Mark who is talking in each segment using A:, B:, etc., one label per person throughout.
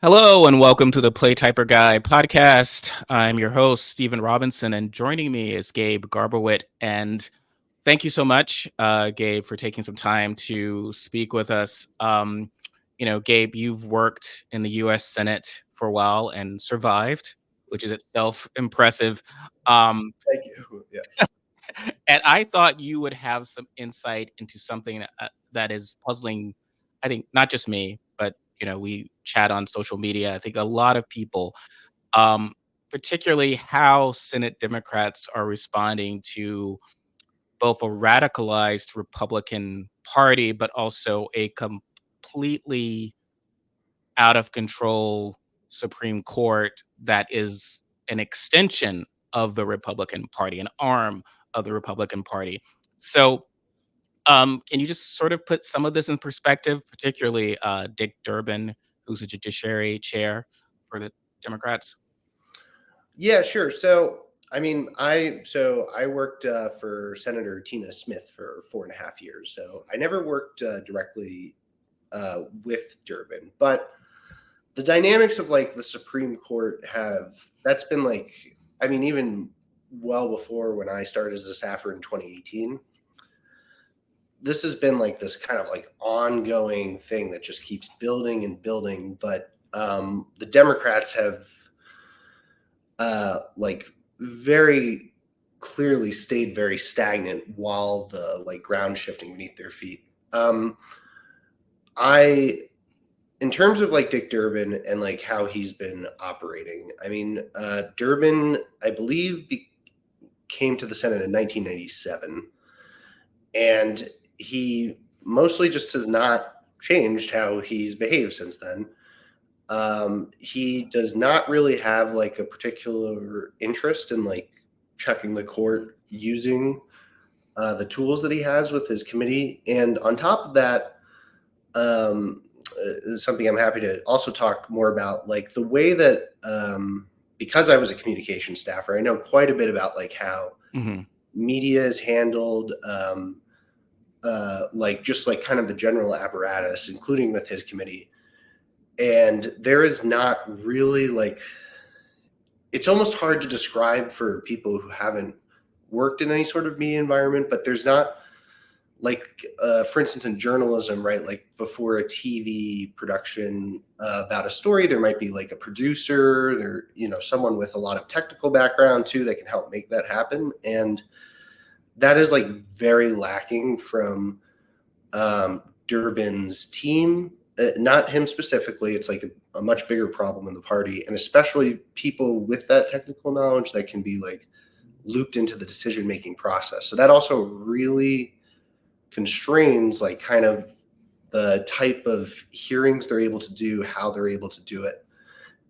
A: Hello and welcome to the Play Typer Guy podcast. I'm your host, Stephen Robinson, and joining me is Gabe Garbowit. And thank you so much, Gabe, for taking some time to speak with us. Gabe, you've worked in the U.S. Senate for a while and survived, which is itself impressive. Um,
B: Thank you. Yeah.
A: and I thought you would have some insight into something that is puzzling, I think, not just me, but we chat on social media. I think a lot of people, um, particularly how Senate Democrats are responding to both a radicalized Republican Party, but also a completely out of control Supreme Court that is an extension of the Republican Party, an arm of the Republican Party. So, can you just sort of put some of this in perspective, particularly Dick Durbin, who's a judiciary chair for the Democrats?
B: Yeah, sure. So I worked for Senator Tina Smith for 4.5 years. So I never worked directly with Durbin, but the dynamics of like the Supreme Court have that's been like even well before when I started as a staffer in 2018. This has been like this kind of like ongoing thing that just keeps building and building. But the Democrats have like very clearly stayed very stagnant while the like ground shifting beneath their feet. I in terms of like Dick Durbin and like how he's been operating, Durbin, I believe, came to the Senate in 1997, and he mostly just has not changed how he's behaved since then. He does not really have like a particular interest in like checking the court using the tools that he has with his committee. And on top of that, something I'm happy to also talk more about, like the way that because I was a communication staffer, I know quite a bit about like how
A: Hmm.
B: media is handled, like just like kind of the general apparatus, including with his committee. And there is not really like it's almost hard to describe for people who haven't worked in any sort of media environment, but there's not like for instance in journalism, right, like before a TV production about a story, there might be like a producer there, someone with a lot of technical background too that can help make that happen. And that is like very lacking from Durbin's team. Not him specifically. It's like a much bigger problem in the party, and especially people with that technical knowledge that can be like looped into the decision-making process. So that also really constrains like kind of the type of hearings they're able to do, how they're able to do it.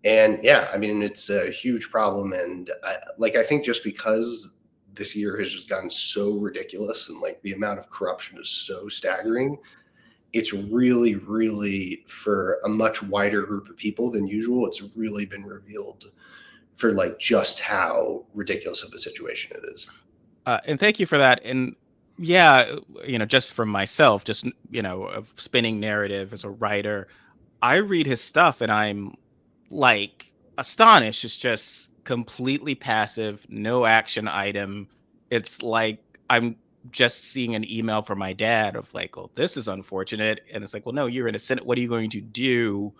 B: And yeah, it's a huge problem. And I think just because this year has just gotten so ridiculous and like the amount of corruption is so staggering, it's really, really for a much wider group of people than usual. It's really been revealed for like just how ridiculous of a situation it is.
A: And thank you for that. And yeah, just for myself, just of spinning narrative as a writer, I read his stuff and I'm like astonished. It's just completely passive, no action item. It's like I'm just seeing an email from my dad of like, "Oh, this is unfortunate." And it's like, "Well, no, you're in a Senate. What are you going to do?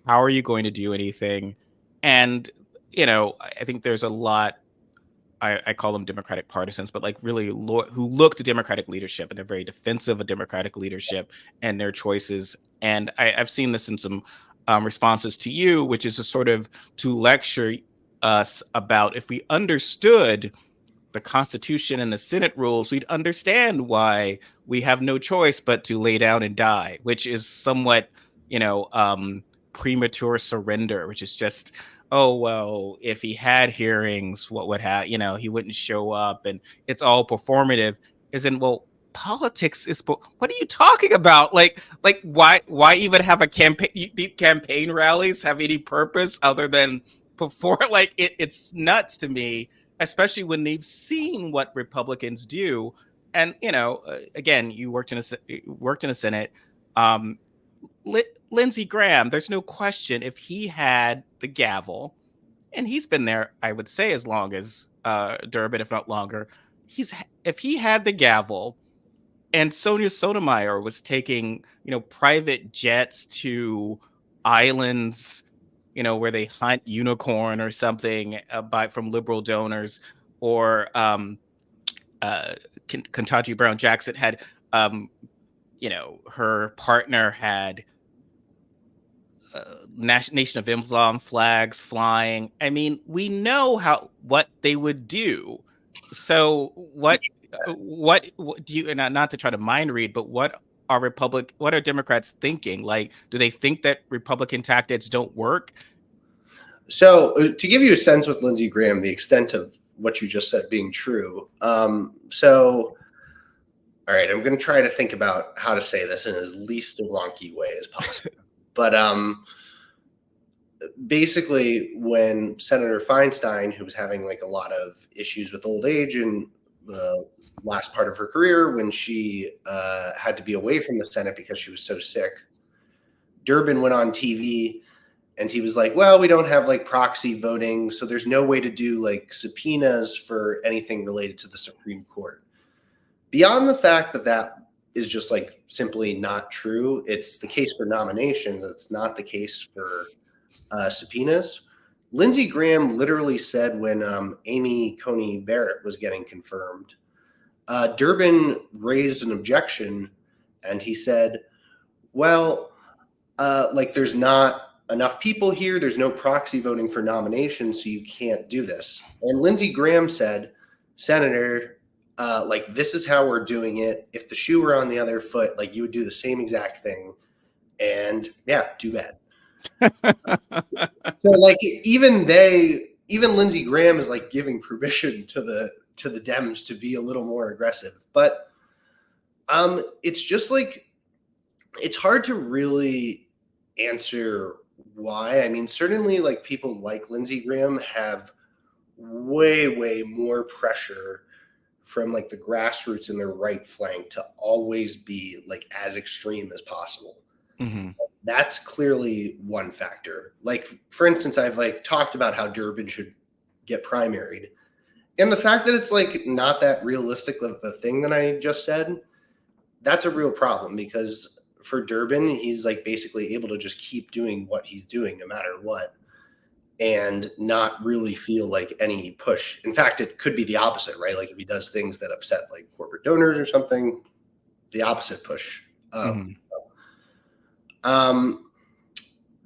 A: How are you going to do anything?" And, I think there's a lot. I call them Democratic partisans, but like really who look to Democratic leadership and they're very defensive of Democratic leadership and their choices. And I've seen this in some responses to you, which is a sort of to lecture us about if we understood the Constitution and the Senate rules, we'd understand why we have no choice but to lay down and die, which is somewhat, you know, um, premature surrender, which is just, oh, well, if he had hearings, what would happen? He wouldn't show up and it's all performative. Is in, well, politics is, what are you talking about? Like why even have a campaign? Campaign rallies have any purpose other than before? Like it's nuts to me, especially when they've seen what Republicans do. And again, you worked in a Senate. Um, Lindsey Graham, there's no question if he had the gavel, and he's been there, I would say, as long as Durbin, if not longer. If he had the gavel, and Sonia Sotomayor was taking, private jets to islands, where they hunt unicorn or something from liberal donors, or Ketanji Brown Jackson had, her partner had Nation of Islam flags flying. I mean, we know what they would do. So what do you, and not to try to mind read, but what are Democrats thinking? Like, do they think that Republican tactics don't work?
B: So to give you a sense with Lindsey Graham, the extent of what you just said being true. All right, I'm going to try to think about how to say this in as least a wonky way as possible. But basically, when Senator Feinstein, who was having like a lot of issues with old age in the last part of her career, when she had to be away from the Senate because she was so sick, Durbin went on TV and he was like, well, we don't have like proxy voting, so there's no way to do like subpoenas for anything related to the Supreme Court. Beyond the fact that that is just like simply not true, it's the case for nominations. It's not the case for subpoenas. Lindsey Graham literally said when Amy Coney Barrett was getting confirmed, Durbin raised an objection and he said, well, like there's not enough people here. There's no proxy voting for nominations, so you can't do this. And Lindsey Graham said, Senator, like this is how we're doing it. If the shoe were on the other foot, like you would do the same exact thing. And yeah, too bad. So like even Lindsey Graham is like giving permission to the Dems to be a little more aggressive. But it's just like it's hard to really answer why. I mean, certainly like people like Lindsey Graham have way more pressure from like the grassroots in their right flank to always be like as extreme as possible.
A: Mm-hmm.
B: That's clearly one factor. Like, for instance, I've like talked about how Durbin should get primaried. And the fact that it's like not that realistic of a thing that I just said, that's a real problem because for Durbin, he's like basically able to just keep doing what he's doing no matter what and not really feel like any push. In fact, it could be the opposite, right? Like if he does things that upset like corporate donors or something, the opposite push.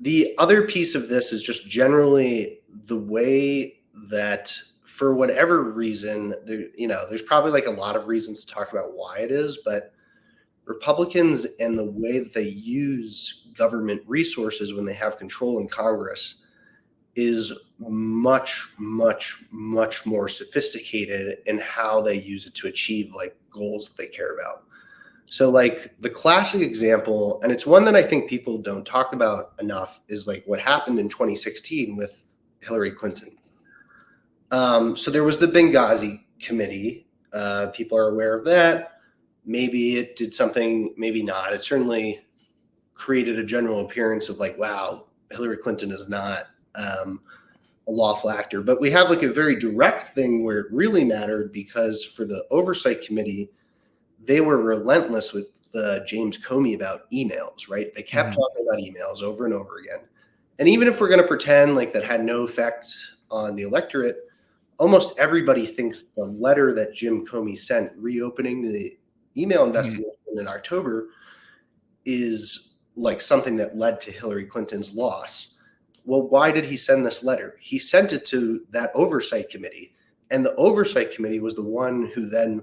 B: The other piece of this is just generally the way that for whatever reason, there's probably like a lot of reasons to talk about why it is, but Republicans and the way that they use government resources when they have control in Congress is much more sophisticated in how they use it to achieve like goals that they care about. So like the classic example, and it's one that I think people don't talk about enough, is like what happened in 2016 with Hillary Clinton. So there was the Benghazi committee. People are aware of that. Maybe it did something, maybe not. It certainly created a general appearance of like, wow, Hillary Clinton is not a lawful actor. But we have like a very direct thing where it really mattered because for the Oversight Committee, they were relentless with James Comey about emails, right? They kept talking about emails over and over again. And even if we're going to pretend like that had no effect on the electorate, almost everybody thinks the letter that Jim Comey sent reopening the email investigation in October is like something that led to Hillary Clinton's loss. Well, why did he send this letter? He sent it to that Oversight Committee. And the Oversight Committee was the one who then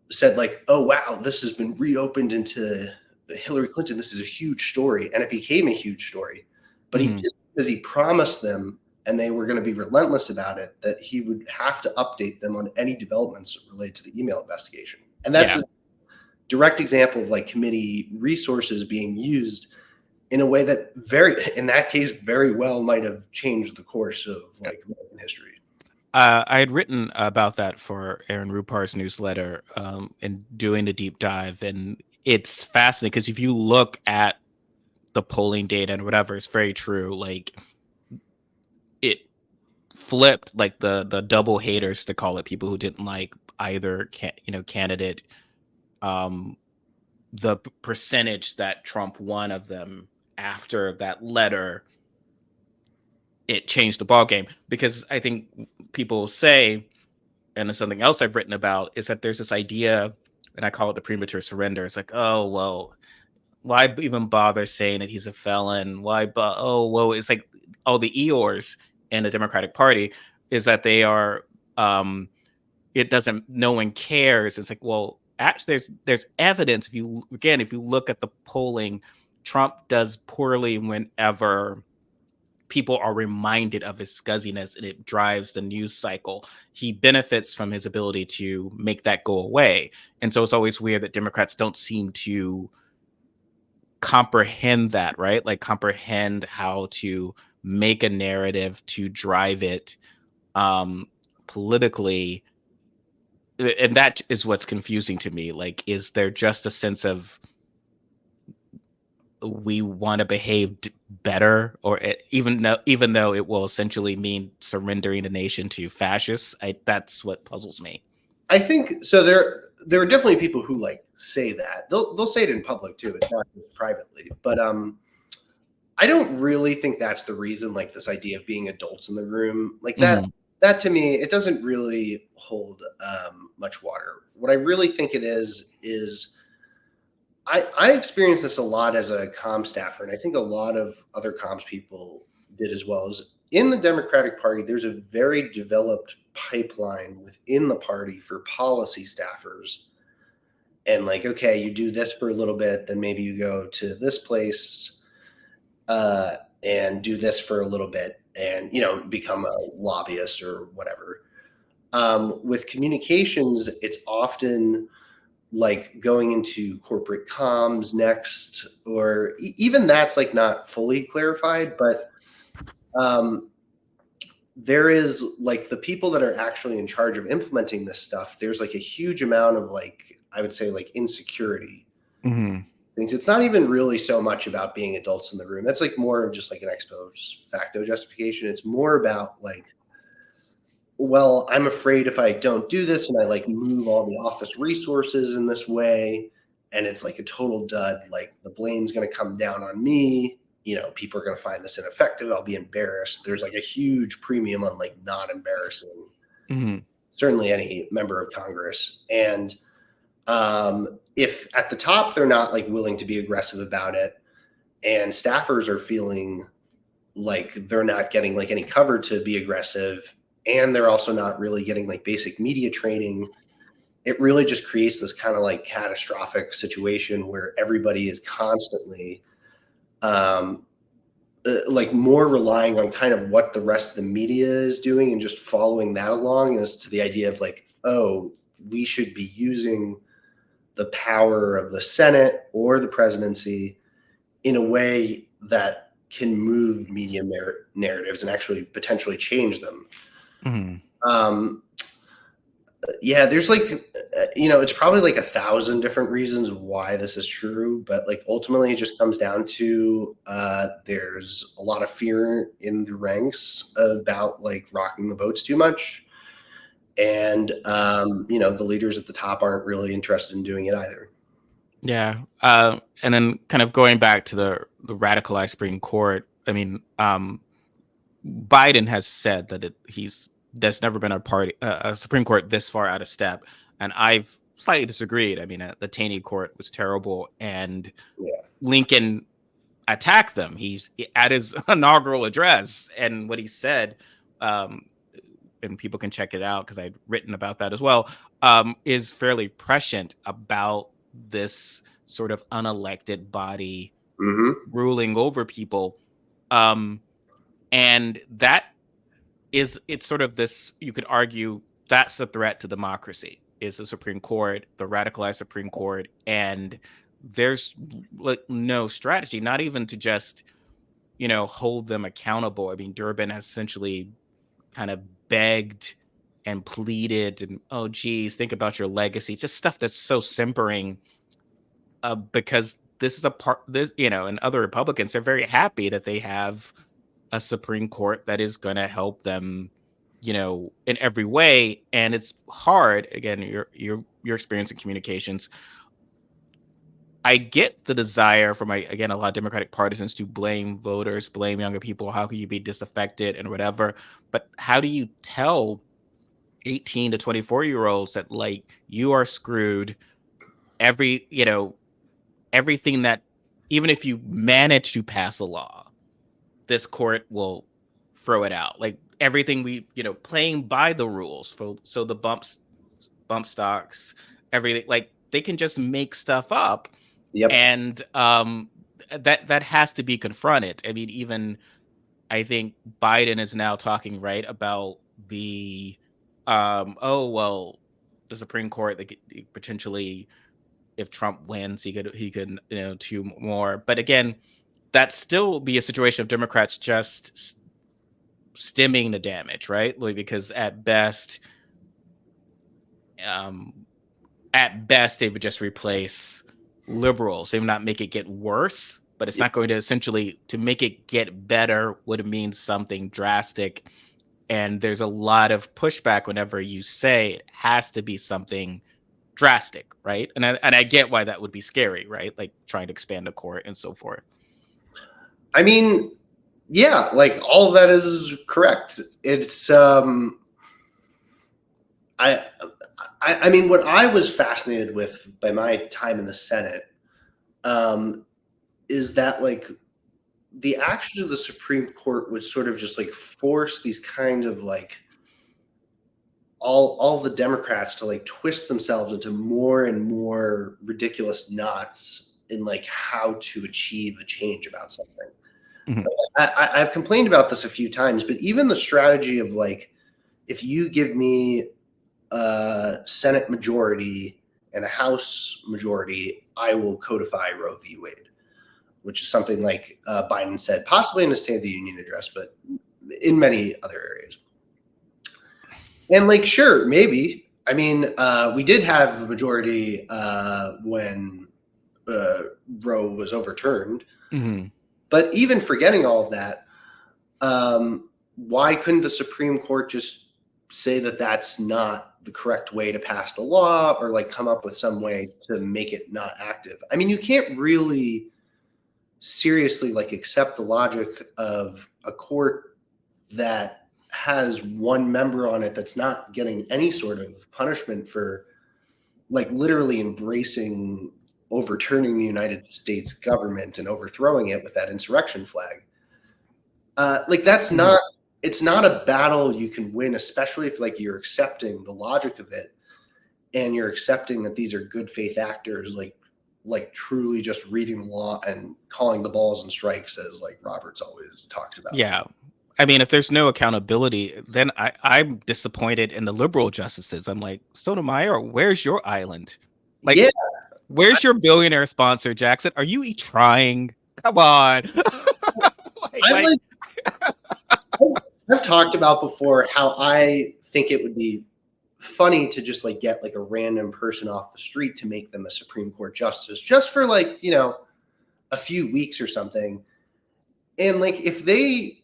B: said like, oh, wow, this has been reopened into Hillary Clinton. This is a huge story. And it became a huge story. But he did it because he promised them, and they were going to be relentless about it, that he would have to update them on any developments related to the email investigation. And that's a direct example of like committee resources being used in a way that in that case, very well might have changed the course of like American history.
A: I had written about that for Aaron Rupar's newsletter and doing the deep dive. And it's fascinating because if you look at the polling data and whatever is very true. Like, it flipped, like the double haters, to call it, people who didn't like either candidate. Um, the percentage that Trump won of them after that letter, it changed the ball game, because I think people say, and it's something else I've written about, is that there's this idea, and I call it the premature surrender. It's like, oh well, why even bother saying that he's a felon? Oh well, it's like all the Eeyores in the Democratic Party is that they are. It doesn't. No one cares. It's like, well, actually, there's evidence. If you look at the polling, Trump does poorly whenever people are reminded of his scuzziness, and it drives the news cycle. He benefits from his ability to make that go away. And so it's always weird that Democrats don't seem to comprehend that, right? Like, comprehend how to make a narrative to drive it politically. And that is what's confusing to me. Like, is there just a sense of, we want to behave better, or even though it will essentially mean surrendering the nation to fascists? That's what puzzles me.
B: I think so. There are definitely people who like say that. They'll say it in public too. It's not just privately, but I don't really think that's the reason. Like, this idea of being adults in the room, like that.
A: Mhm.
B: That to me, it doesn't really hold much water. What I really think it is I experienced this a lot as a comm staffer, and I think a lot of other comms people did as well. Is in the Democratic Party, there's a very developed pipeline within the party for policy staffers. And like, okay, you do this for a little bit, then maybe you go to this place and do this for a little bit, and become a lobbyist or whatever. With communications, it's often like going into corporate comms next, or even that's like not fully clarified, but there is like the people that are actually in charge of implementing this stuff. There's like a huge amount of, like, I would say, like, insecurity
A: Mhm.
B: things. It's not even really so much about being adults in the room. That's like more of just like an ex post facto justification. It's more about like, well, I'm afraid if I don't do this and I like move all the office resources in this way, and it's like a total dud, like the blame's going to come down on me. People are going to find this ineffective. I'll be embarrassed. There's like a huge premium on like not embarrassing,
A: Mhm.
B: certainly any member of Congress. And if at the top they're not like willing to be aggressive about it, and staffers are feeling like they're not getting like any cover to be aggressive, and they're also not really getting like basic media training, it really just creates this kind of like catastrophic situation where everybody is constantly um, like more relying on kind of what the rest of the media is doing and just following that along, as to the idea of like, oh, we should be using the power of the Senate or the presidency in a way that can move media narratives and actually potentially change them.
A: Mhm.
B: Um, yeah, there's like, it's probably like 1,000 different reasons why this is true, but like ultimately it just comes down to there's a lot of fear in the ranks about like rocking the boats too much. And, the leaders at the top aren't really interested in doing it either.
A: Yeah. And then kind of going back to the radicalized Supreme Court. I mean, Biden has said that there's never been a Supreme Court this far out of step, and I've slightly disagreed. I mean, the Taney court was terrible, and
B: Yeah.
A: Lincoln attacked them. He's at his inaugural address, and what he said, um, and people can check it out because I've written about that as well, is fairly prescient about this sort of unelected body
B: Mm-hmm.
A: ruling over people. Um, and that it's sort of this, you could argue, that's the threat to democracy, is the Supreme Court, the radicalized Supreme Court. And there's like no strategy, not even to just hold them accountable. I mean, Durbin has essentially kind of begged and pleaded, and, oh geez, think about your legacy, just stuff that's so simpering, because this is a part, this, and other Republicans, they're very happy that they have a Supreme Court that is going to help them, in every way. And it's hard. Again, your experience in communications. I get the desire from again, a lot of Democratic partisans to blame voters, blame younger people. How can you be disaffected and whatever? But how do you tell 18 to 24-year-olds that like you are screwed? Everything that, even if you manage to pass a law, this court will throw it out. Like everything playing by the rules so the bump stocks, everything, like they can just make stuff up.
B: Yep.
A: And that has to be confronted. I mean, even I think Biden is now talking about the the Supreme Court, that potentially, if Trump wins, he could two more. But again, that still be a situation of Democrats just stemming the damage, right? Like, because at best they would just replace liberals. They would not make it get worse, but it's not going to essentially, to make it get better would mean something drastic. And there's a lot of pushback whenever you say it has to be something drastic, right? And I get why that would be scary, right? Like trying to expand the court and so forth.
B: I mean, yeah, like all of that is correct. It's I mean, what I was fascinated with by my time in the Senate is that like the actions of the Supreme Court would sort of just like force these kind of like all the Democrats to like twist themselves into more and more ridiculous knots in like how to achieve a change about something.
A: Mhm.
B: I've complained about this a few times, but even the strategy of like, if you give me a Senate majority and a House majority, I will codify Roe v. Wade, which is something like Biden said, possibly in the State of the Union address, but in many other areas. And like, sure, maybe. I mean, we did have the majority when Roe was overturned.
A: Mm-hmm.
B: But even forgetting all of that, why couldn't the Supreme Court just say that that's not the correct way to pass the law, or like come up with some way to make it not active? I mean, you can't really seriously like accept the logic of a court that has one member on it that's not getting any sort of punishment for like literally embracing overturning the United States government and overthrowing it with that insurrection flag. Like that's not, it's not a battle you can win, especially if like you're accepting the logic of it and you're accepting that these are good faith actors, like truly just reading the law and calling the balls and strikes, as like Roberts always talks about.
A: Yeah. I mean, if there's no accountability, then I'm disappointed in the liberal justices. I'm like, Sotomayor, where's your island? Like,
B: Yeah,
A: where's your billionaire sponsor, Jackson? Are you trying? Come on.
B: I've talked about before how I think it would be funny to just like get like a random person off the street to make them a Supreme Court justice just for like, you know, a few weeks or something. And like if they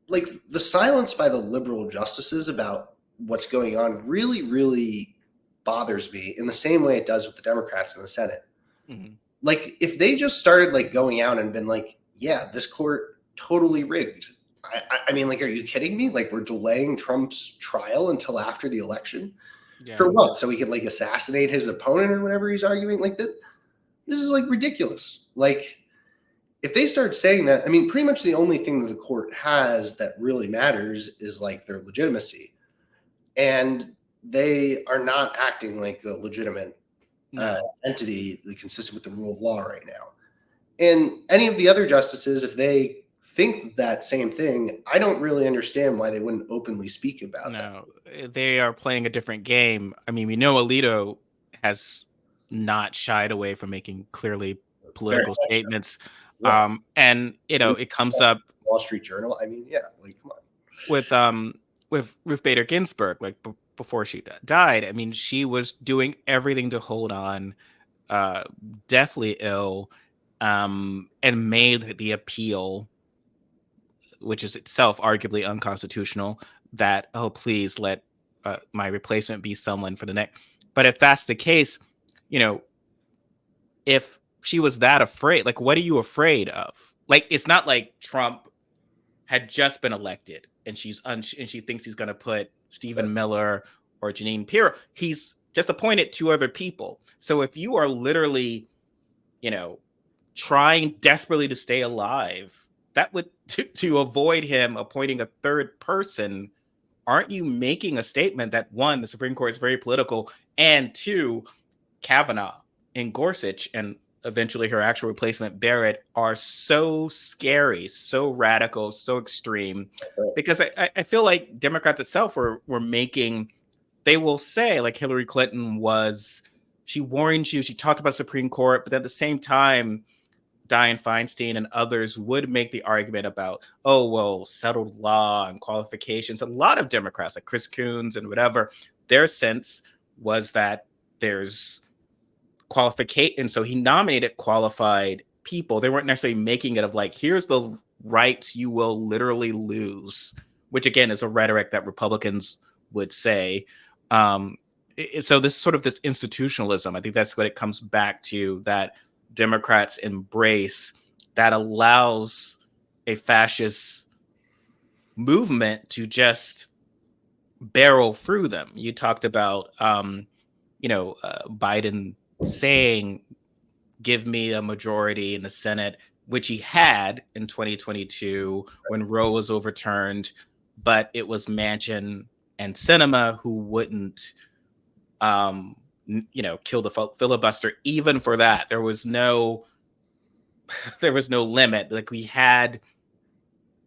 B: like the silence by the liberal justices about what's going on really, really bothers me in the same way it does with the Democrats in the Senate. Mm-hmm. Like if they just started like going out and been like, yeah, this court totally rigged. I mean, like, are you kidding me? Like, we're delaying Trump's trial until after the election for what? So he can like assassinate his opponent or whatever he's arguing. Like that, this is like ridiculous. Like, if they start saying that, I mean, pretty much the only thing that the court has that really matters is like their legitimacy, and they are not acting like a legitimate entity consistent with the rule of law right now. And any of the other justices, if they think that same thing, I don't really understand why they wouldn't openly speak about that.
A: No, they are playing a different game. I mean, we know Alito has not shied away from making clearly political statements. Yeah. And you know, it comes up
B: Wall Street Journal. I mean, yeah, like come
A: on. With Ruth Bader Ginsburg, like before she died, I mean, she was doing everything to hold on deathly ill, and made the appeal, which is itself arguably unconstitutional, that, oh, please let my replacement be someone for the next. But if that's the case, you know, if she was that afraid, like, what are you afraid of? Like, it's not like Trump had just been elected and and she thinks he's going to put Stephen Miller or Janine Pirro. He's just appointed two other people. So if you are literally, you know, trying desperately to stay alive, that would to avoid him appointing a third person, aren't you making a statement that, one, the Supreme Court is very political, and two, Kavanaugh and Gorsuch and eventually her actual replacement Barrett are so scary, so radical, so extreme? Because I feel like Democrats itself were making, they will say, like, Hillary Clinton was, she warned you, she talked about Supreme Court, but at the same time, Dianne Feinstein and others would make the argument about, oh, well, settled law and qualifications. A lot of Democrats, like Chris Coons and whatever, their sense was that there's qualification. And so he nominated qualified people. They weren't necessarily making it of like, here's the rights you will literally lose, which again is a rhetoric that Republicans would say. So this sort of this institutionalism, I think that's what it comes back to, that Democrats embrace, that allows a fascist movement to just barrel through them. You talked about, Biden saying, give me a majority in the Senate, which he had in 2022 when Roe was overturned, but it was Manchin and Sinema who wouldn't, kill the filibuster. Even for that, there was no limit. Like, we had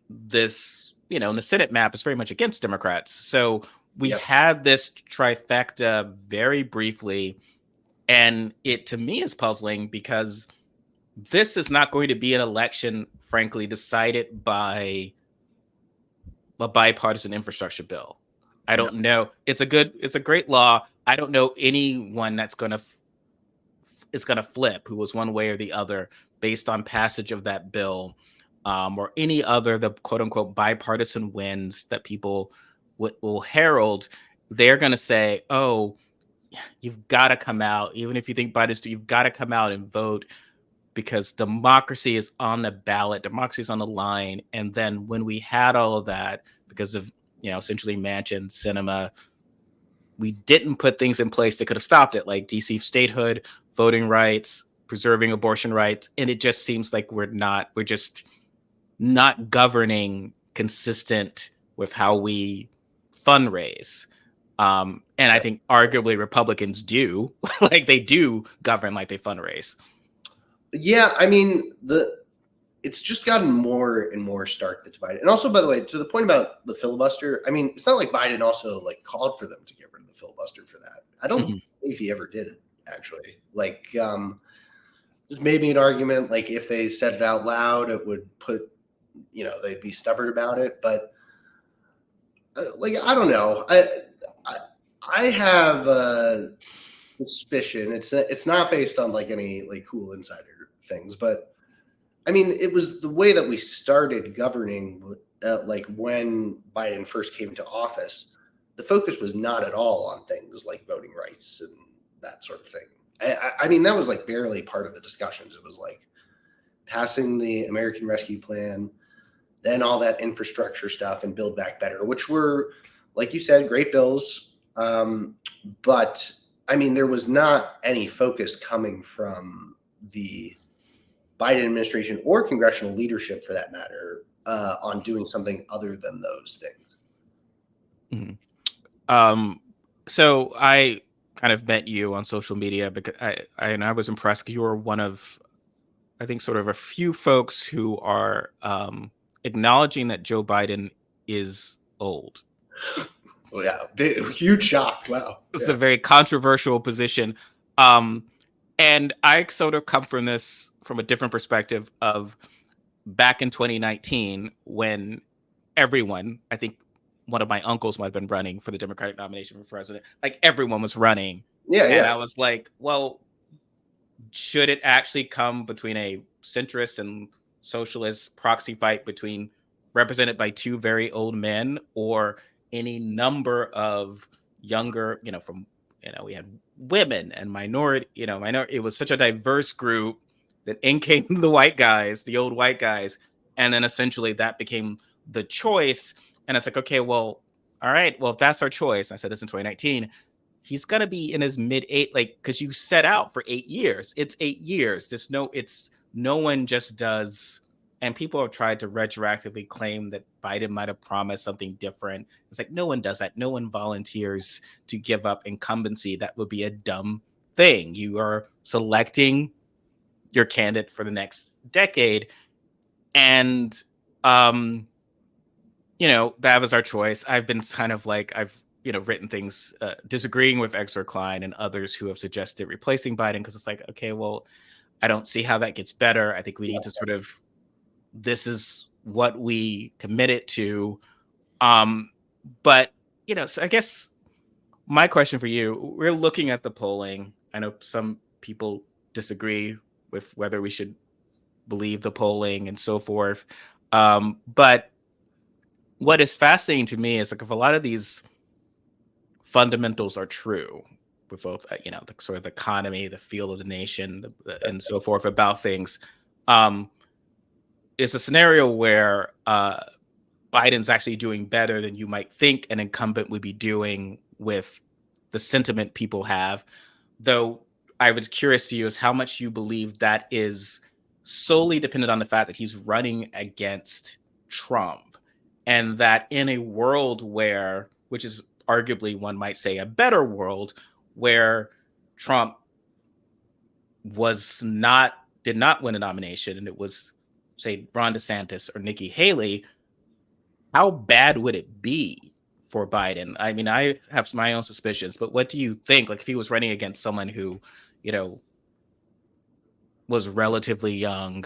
A: this, in the Senate map is very much against Democrats. So we had this trifecta very briefly. And it, to me, is puzzling because this is not going to be an election, frankly, decided by a bipartisan infrastructure bill. I don't know. It's a great law. I don't know anyone that's going to flip, who was one way or the other, based on passage of that bill, or any other, the quote unquote bipartisan wins that people will herald. They're going to say, oh, you've got to come out, even if you think Biden's, you've got to come out and vote, because democracy is on the ballot, democracy is on the line. And then when we had all of that, because of, essentially Manchin, Sinema, we didn't put things in place that could have stopped it, like DC statehood, voting rights, preserving abortion rights. And it just seems like we're just not governing consistent with how we fundraise. And I think arguably Republicans do, like, they do govern like they fundraise.
B: Yeah, I mean, it's just gotten more and more stark, the divide. And also, by the way, to the point about the filibuster, I mean, it's not like Biden also like called for them to get rid of the filibuster for that. I don't think he ever did, actually. Like, just made me an argument, like, if they said it out loud, it would put, they'd be stubborn about it. But like, I don't know. I have a suspicion. It's not based on like any like cool insider things, but I mean, it was the way that we started governing, like when Biden first came to office. The focus was not at all on things like voting rights and that sort of thing. I mean, that was like barely part of the discussions. It was like passing the American Rescue Plan, then all that infrastructure stuff, and Build Back Better, which were, like you said, great bills. But I mean, there was not any focus coming from the Biden administration or congressional leadership, for that matter, on doing something other than those things.
A: So I kind of met you on social media because I was impressed because you were one of, I think, sort of a few folks who are acknowledging that Joe Biden is old.
B: Oh, yeah, huge shock. Wow.
A: It's a very controversial position. And I sort of come from this from a different perspective of back in 2019, when everyone, I think one of my uncles might have been running for the Democratic nomination for president, like everyone was running.
B: Yeah.
A: And I was like, well, should it actually come between a centrist and socialist proxy fight between represented by two very old men or any number of younger, from, we had women and minority, it was such a diverse group that in came the white guys, the old white guys. And then essentially that became the choice. And it's like, okay, well, all right, well, if that's our choice, I said this in 2019, he's gonna be in his mid eight, like, because you set out for 8 years. It's 8 years. No one just does. And people have tried to retroactively claim that Biden might have promised something different. It's like, no one does that. No one volunteers to give up incumbency. That would be a dumb thing. You are selecting your candidate for the next decade. And that was our choice. I've been kind of like, I've written things disagreeing with Exor Klein and others who have suggested replacing Biden, because it's like, okay, well, I don't see how that gets better. I think we need to sort of, this is what we committed to. But so I guess my question for you, we're looking at the polling. I know some people disagree with whether we should believe the polling and so forth. But what is fascinating to me is, like, if a lot of these fundamentals are true with both, the sort of the economy, the feel of the nation, and so forth about things, it's a scenario where Biden's actually doing better than you might think an incumbent would be doing with the sentiment people have. Though I was curious to you is how much you believe that is solely dependent on the fact that he's running against Trump, and that in a world where, which is arguably, one might say, a better world, where Trump did not win a nomination, and it was, say, Ron DeSantis or Nikki Haley, how bad would it be for Biden? I mean, I have my own suspicions, but what do you think? Like, if he was running against someone who, was relatively young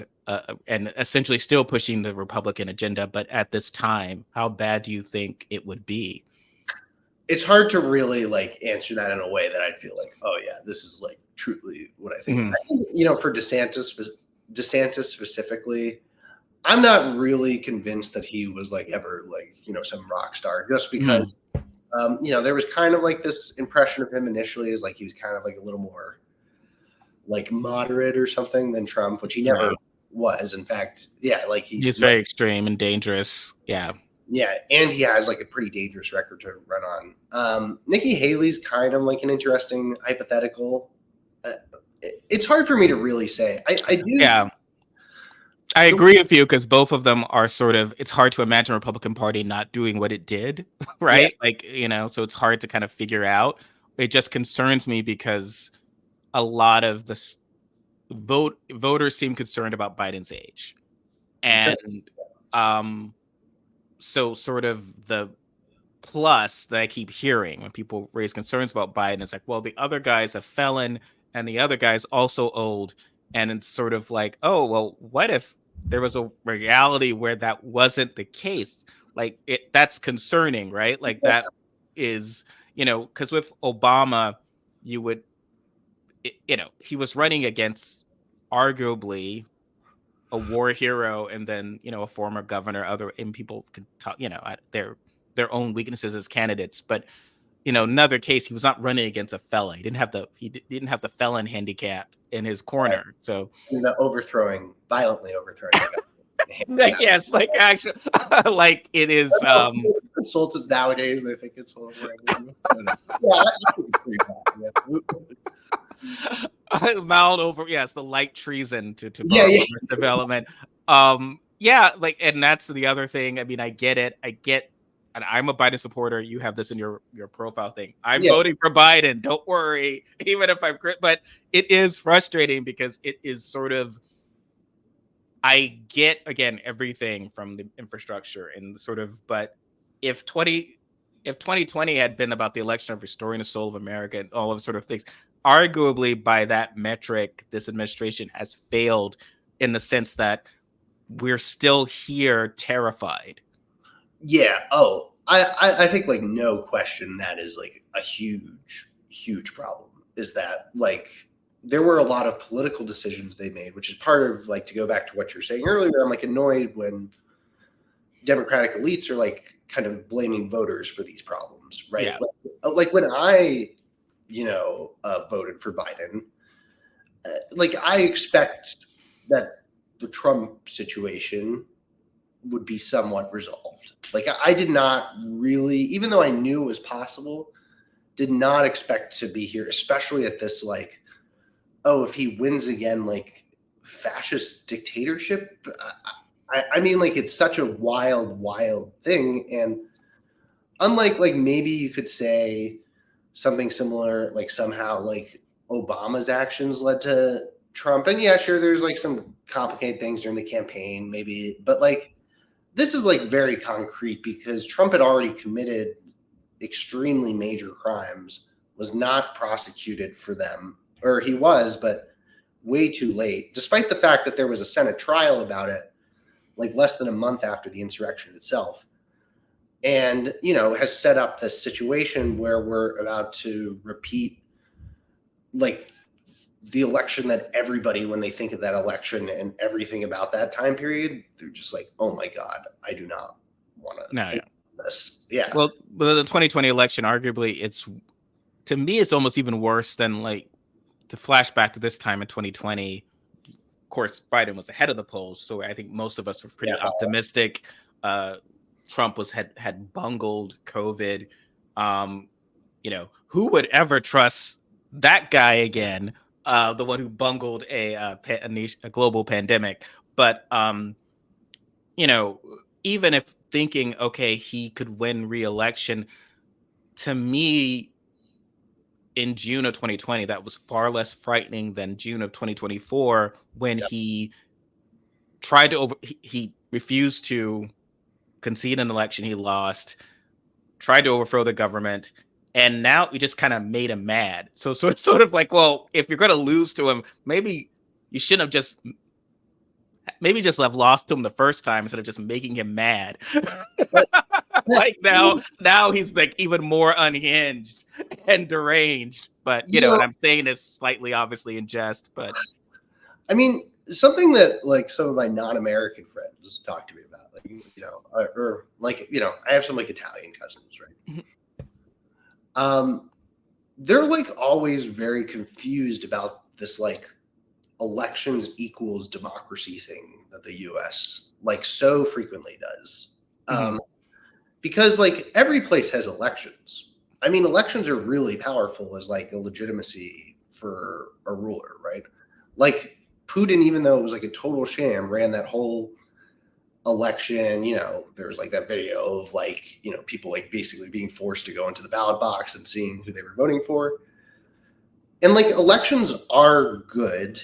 A: and essentially still pushing the Republican agenda, but at this time, how bad do you think it would be?
B: It's hard to really like answer that in a way that I'd feel like, oh yeah, this is like truly what I think.
A: Mm-hmm.
B: I think, for DeSantis specifically, I'm not really convinced that he was like ever like, some rock star, just because, there was kind of like this impression of him initially as like he was kind of like a little more like moderate or something than Trump, which he never was. In fact, like
A: he's very extreme and dangerous. Yeah.
B: Yeah, and he has like a pretty dangerous record to run on. Nikki Haley's kind of like an interesting hypothetical. It's hard for me to really say. I do.
A: Yeah. I agree with you, because both of them are sort of, it's hard to imagine a Republican Party not doing what it did, right? Yeah. Like, so it's hard to kind of figure out. It just concerns me because a lot of the voters seem concerned about Biden's age. And so sort of the plus that I keep hearing when people raise concerns about Biden is like, well, the other guy's a felon and the other guy's also old. And it's sort of like, oh, well, what if there was a reality where that wasn't the case? Like, that's concerning, right? Like, that is, because with Obama, you would, he was running against arguably a war hero, and then a former governor. And people can talk their own weaknesses as candidates, but another case, he was not running against a felon. He didn't have the felon handicap in his corner. Right. So
B: the violently overthrowing
A: like, yes, like, actually, like, it is
B: consultants nowadays, they think it's horrible. Yeah, I think it's pretty bad.
A: Mild over, yes, the light treason to development. Like, and that's the other thing. I mean, I get it. And I'm a Biden supporter. You have this in your profile thing. I'm voting for Biden. Don't worry, even if I'm, but it is frustrating because it is sort of, I get, again, everything from the infrastructure and sort of, but if 2020 had been about the election of restoring the soul of America and all of sort of things, arguably by that metric, this administration has failed in the sense that we're still here terrified.
B: Yeah. Oh, I think, like, no question that is like a huge problem, is that, like, there were a lot of political decisions they made, which is part of like, to go back to what you're saying earlier, I'm like annoyed when Democratic elites are like kind of blaming voters for these problems, right?
A: Yeah.
B: Like when I, voted for Biden, like I expect that the Trump situation would be somewhat resolved. Like I did not really, even though I knew it was possible, did not expect to be here, especially at this like, oh, if he wins again, like fascist dictatorship. I mean, like it's such a wild, wild thing. And unlike like maybe you could say something similar, like somehow like Obama's actions led to Trump. And yeah, sure, there's like some complicated things during the campaign, maybe, but like this is like very concrete because Trump had already committed extremely major crimes, was not prosecuted for them, or he was, but way too late, despite the fact that there was a Senate trial about it, like less than a month after the insurrection itself. And, has set up this situation where we're about to repeat like the election that everybody, when they think of that election and everything about that time period, they're just like, oh my God, I do not want to
A: No,
B: think
A: yeah.
B: of this. Yeah.
A: Well, the 2020 election, arguably, to me, it's almost even worse than like the flashback to this time in 2020. Of course, Biden was ahead of the polls, so I think most of us were pretty
B: Yeah.
A: optimistic. Trump had bungled COVID. Who would ever trust that guy again? The one who bungled a global pandemic. But even if thinking, okay, he could win re-election, to me, in June of 2020, that was far less frightening than June of 2024 when he tried to he refused to concede an election he lost, tried to overthrow the government, and now we just kind of made him mad. So sort of like, well, if you're going to lose to him, maybe you shouldn't have just have lost to him the first time instead of just making him mad.
B: But,
A: Like now he's like even more unhinged and deranged. But what I'm saying is slightly obviously in jest, but
B: I mean, something that like some of my non-American friends talk to me about, like, or like, I have some like Italian cousins, right? They're like always very confused about this like elections equals democracy thing that the US like so frequently does. Because like every place has elections. I mean, elections are really powerful as like a legitimacy for a ruler, right? Like Putin, even though it was like a total sham, ran that whole election. There's like that video of like, people like basically being forced to go into the ballot box and seeing who they were voting for. And like elections are good,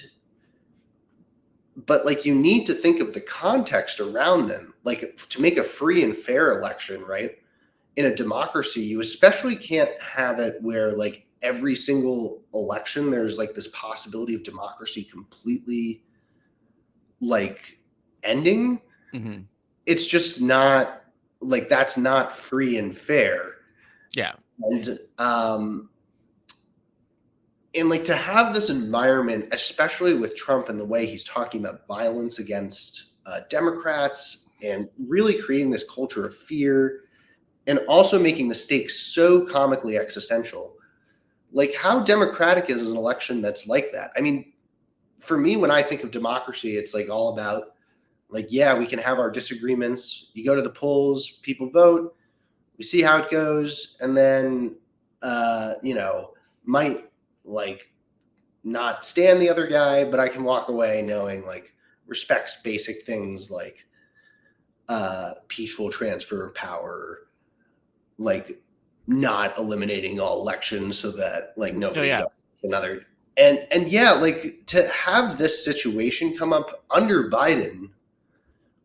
B: but like you need to think of the context around them. Like to make a free and fair election, right? In a democracy, you especially can't have it where like every single election there's like this possibility of democracy completely like ending. It's just not like, that's not free and fair.
A: Yeah.
B: And like to have this environment, especially with Trump and the way he's talking about violence against Democrats and really creating this culture of fear and also making the stakes so comically existential. Like how democratic is an election that's like that? I mean, for me, when I think of democracy, it's like all about like, yeah, we can have our disagreements. You go to the polls, people vote, we see how it goes, and then, might like not stand the other guy, but I can walk away knowing like respects basic things like peaceful transfer of power, like not eliminating all elections so that like nobody gets another. And yeah, like to have this situation come up under Biden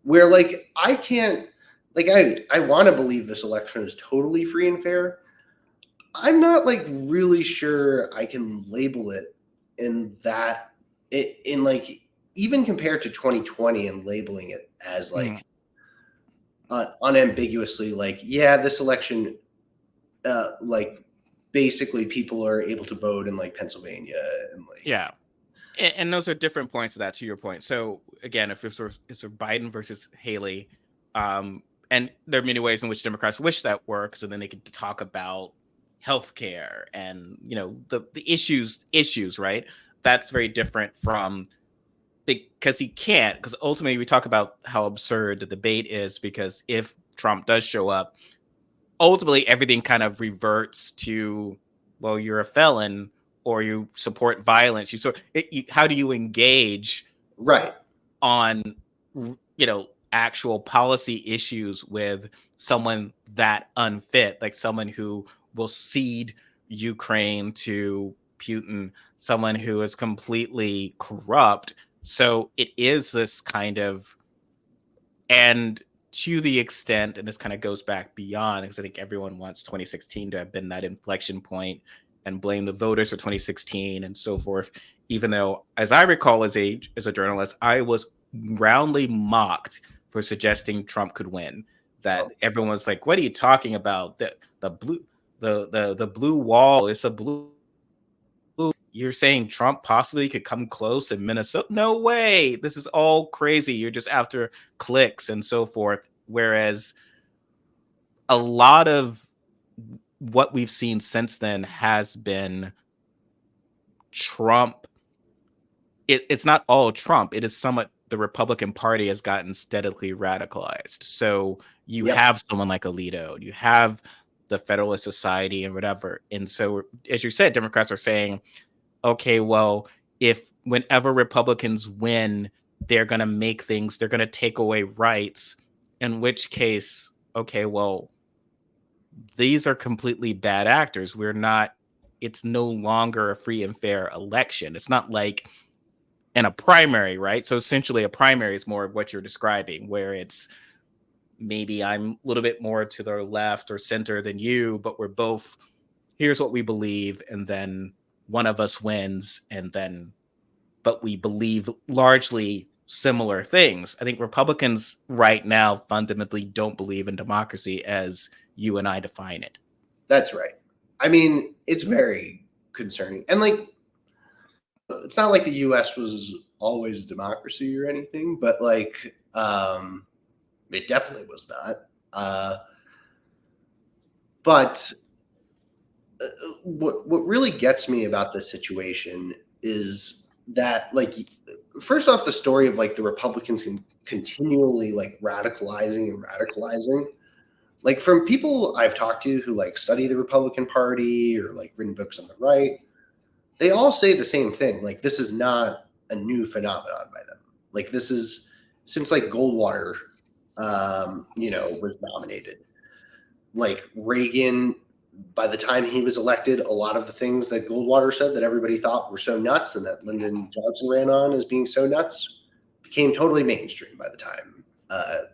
B: where like I can't, like I want to believe this election is totally free and fair. I'm not like really sure I can label it in that in like even compared to 2020 and labeling it as like unambiguously like, yeah, this election like basically people are able to vote in like Pennsylvania and like
A: And those are different points of that, to your point. So again, if it's a Biden versus Haley, and there are many ways in which Democrats wish that were, so then they could talk about healthcare and the issues, right? That's very different from, because he can't, because ultimately we talk about how absurd the debate is, because if Trump does show up, ultimately everything kind of reverts to, well, you're a felon or you support violence. How do you engage
B: Right.
A: on actual policy issues with someone that unfit, like someone who will cede Ukraine to Putin, someone who is completely corrupt? So it is this kind of, and to the extent, and this kind of goes back beyond, because I think everyone wants 2016 to have been that inflection point and blame the voters for 2016 and so forth. Even though, as I recall, as a journalist, I was roundly mocked for suggesting Trump could win. That everyone was like, "What are you talking about? The blue the blue wall is a blue. You're saying Trump possibly could come close in Minnesota? No way. This is all crazy. You're just after clicks and so forth." Whereas a lot of what we've seen since then has been Trump. It's not all Trump. It is somewhat the Republican Party has gotten steadily radicalized. So you
B: Yep.
A: have someone like Alito, you have the Federalist Society and whatever. And so, as you said, Democrats are saying, okay, well, if whenever Republicans win, they're going to they're going to take away rights, in which case, okay, well, these are completely bad actors. It's no longer a free and fair election. It's not like in a primary, right? So essentially, a primary is more of what you're describing, where it's maybe I'm a little bit more to the left or center than you, but we're both, here's what we believe, and then one of us wins, but we believe largely similar things. I think Republicans right now fundamentally don't believe in democracy as you and I define it.
B: That's right. I mean, it's very concerning. And like, it's not like the US was always democracy or anything, but like, it definitely was not. But what really gets me about this situation is that, like, first off, the story of like the Republicans continually like radicalizing and radicalizing. Like, from people I've talked to who like study the Republican Party or like written books on the right, they all say the same thing. Like, this is not a new phenomenon by them. Like, this is since like Goldwater, was nominated. Like, Reagan, by the time he was elected, a lot of the things that Goldwater said that everybody thought were so nuts and that Lyndon Johnson ran on as being so nuts became totally mainstream by the time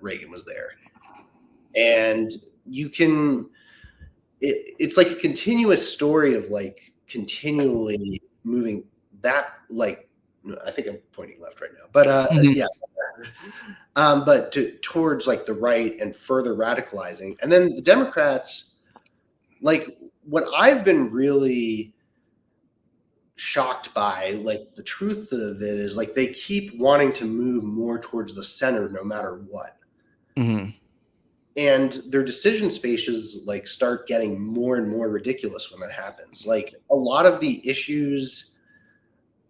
B: Reagan was there. And you can, it's like a continuous story of like continually moving that, like, I think I'm pointing left right now, but yeah. But towards like the right and further radicalizing. And then the Democrats, like, what I've been really shocked by, like, the truth of it is like they keep wanting to move more towards the center no matter what.
A: Mm-hmm.
B: And their decision spaces like start getting more and more ridiculous when that happens. Like, a lot of the issues,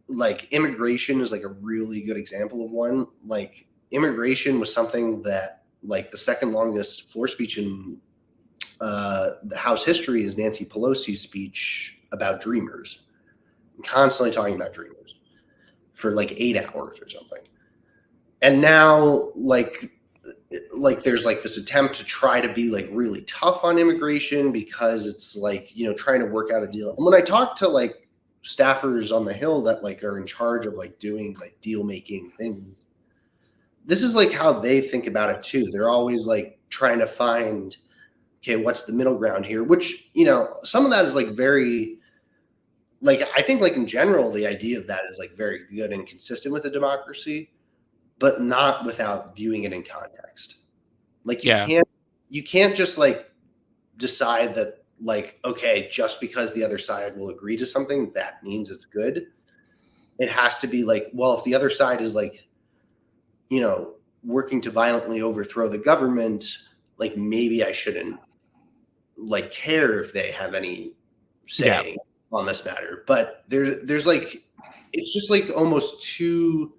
B: like immigration is like a really good example of one. Like, immigration was something that, like, the second longest floor speech in the House history is Nancy Pelosi's speech about Dreamers, constantly talking about Dreamers for like 8 hours or something. And now, like there's like this attempt to try to be like really tough on immigration because it's like, trying to work out a deal. And when I talk to like staffers on the Hill that like are in charge of like doing like deal making things, this is like how they think about it too. They're always like trying to find, okay, what's the middle ground here? Which, some of that is like very, like, I think like in general, the idea of that is like very good and consistent with a democracy, but not without viewing it in context. Like,
A: Yeah.
B: you can't just like decide that, like, okay, just because the other side will agree to something, that means it's good. it has to be like, well, if the other side is like, you know, working to violently overthrow the government, like maybe I shouldn't like care if they have any
A: Yeah.
B: say on this matter. But there's like, it's just like almost too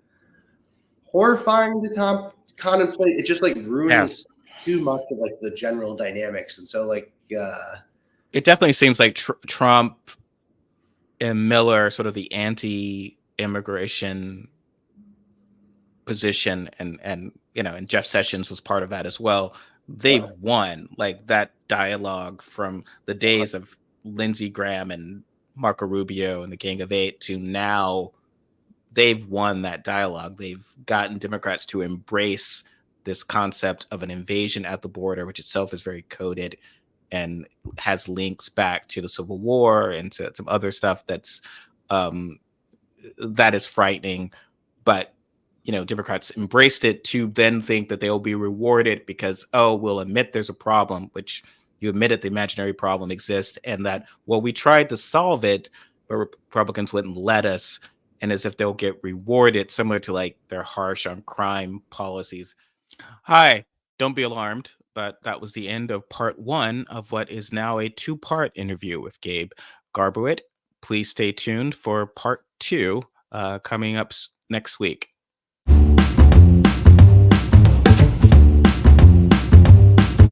B: horrifying to contemplate. It just like
A: Yeah.
B: ruins too much of like the general dynamics. And so like,
A: It definitely seems like Trump and Miller, sort of the anti-immigration position, and and Jeff Sessions was part of that as well.
B: yeah,
A: They've won like that dialogue from the days of Lindsey Graham and Marco Rubio and the Gang of Eight to now. They've won that dialogue. They've gotten Democrats to embrace this concept of an invasion at the border, which itself is very coded and has links back to the Civil War and to some other stuff that is frightening. But Democrats embraced it to then think that they'll be rewarded because, oh, we'll admit there's a problem, which you admitted the imaginary problem exists, and that, well, we tried to solve it, but Republicans wouldn't let us, and as if they'll get rewarded, similar to like their harsh on crime policies. Hi, don't be alarmed, but that was the end of part one of what is now a two-part interview with Gabe Garbowit. Please stay tuned for part two coming up next week.